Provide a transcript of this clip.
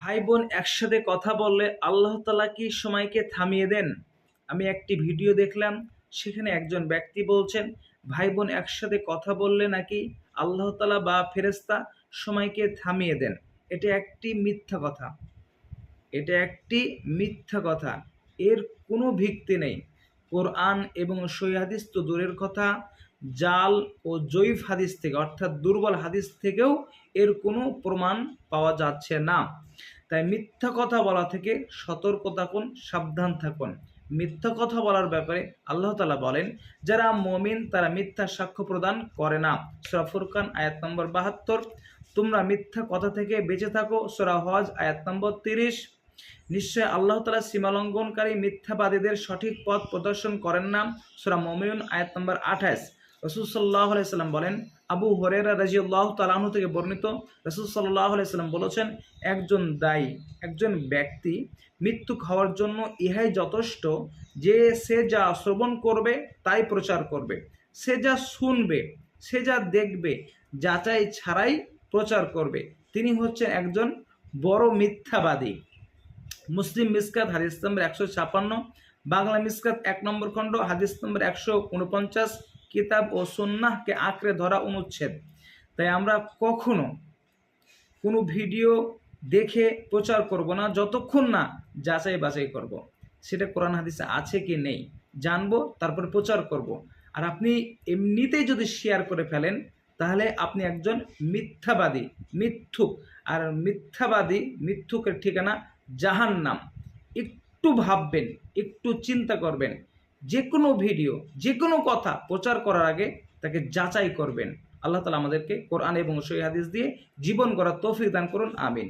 ভাই বোন একসাথে কথা বললে আল্লাহ তাআলা কি সময়কে থামিয়ে দেন? আমি একটি ভিডিও দেখলাম, সেখানে একজন ব্যক্তি বলছেন ভাই বোন একসাথে কথা বললে নাকি আল্লাহ তাআলা বা ফেরেশতা সময়কে থামিয়ে দেন। এটা একটি মিথ্যা কথা। এটা একটি মিথ্যা কথা। এর কোনো ভিত্তি নেই। কোরআন এবং সহিহ হাদিস তো দূরের কথা, জাল ও জয়ীফ হাদিস থেকে অর্থাৎ দুর্বল হাদিস থেকেও এর কোনো প্রমাণ পাওয়া যাচ্ছে না। তাই মিথ্যা কথা বলা থেকে সতর্ক থাকুন, সাবধান থাকুন। মিথ্যা কথা বলার ব্যাপারে আল্লাহ তাআলা বলেন, যারা মুমিন তারা মিথ্যা সাক্ষ্য প্রদান করে না। সূরা ফুরকান আয়াত নম্বর ৭২। তোমরা মিথ্যা কথা থেকে বেঁচে থাকো। সূরা হজ আয়াত নম্বর ৩০। নিশ্চয় আল্লাহ তাআলা সীমালঙ্ঘনকারী মিথ্যাবাদীদের সঠিক পথ প্রদর্শন করেন না। সূরা মুমিনুন আয়াত নম্বর ২৮। রাসূল সাল্লাল্লাহু আলাইহি সাল্লাম বলেন, আবু হুরায়রা রাদিয়াল্লাহু তাআলা আনহু থেকে বর্ণিত, রাসূল সাল্লাল্লাহু আলাইহি সাল্লাম বলেছেন, একজন ব্যক্তি মৃত্যুক হওয়ার জন্য ইহাই যথেষ্ট যে সে যা শ্রবণ করবে তাই প্রচার করবে, সে যা শুনবে, সে যা দেখবে যাচাই ছাড়াই প্রচার করবে। তিনি হচ্ছেন একজন বড় মিথ্যাবাদী। মুসলিম মিসকাত হাদিস নম্বর ১৫৬, বাংলা মিসকাত ১ নম্বর খণ্ড হাদিস নম্বর ১৪৯, কিতাব ও সুন্নাহকে আঁকড়ে ধরা অনুচ্ছেদ। তাই আমরা কখনো কোনো ভিডিও দেখে প্রচার করব না যতক্ষণ না যাচাই বাছাই করব, সেটা কোরআন হাদিসে আছে কি নেই জানবো, তারপরে প্রচার করব। আর আপনি এমনিতেই যদি শেয়ার করে ফেলেন তাহলে আপনি একজন মিথ্যাবাদী, মিথ্যুক। আর মিথ্যুকের ঠিকানা জাহান্নাম। একটু ভাববেন, একটু চিন্তা করবেন। যে কোনো ভিডিও, যে কোনো কথা প্রচার করার আগে তাকে যাচাই করবেন। আল্লাহ তাআলা আমাদেরকে কোরআন এবং সহিহ হাদিস দিয়ে জীবন গড়ার তৌফিক দান করুন। আমিন।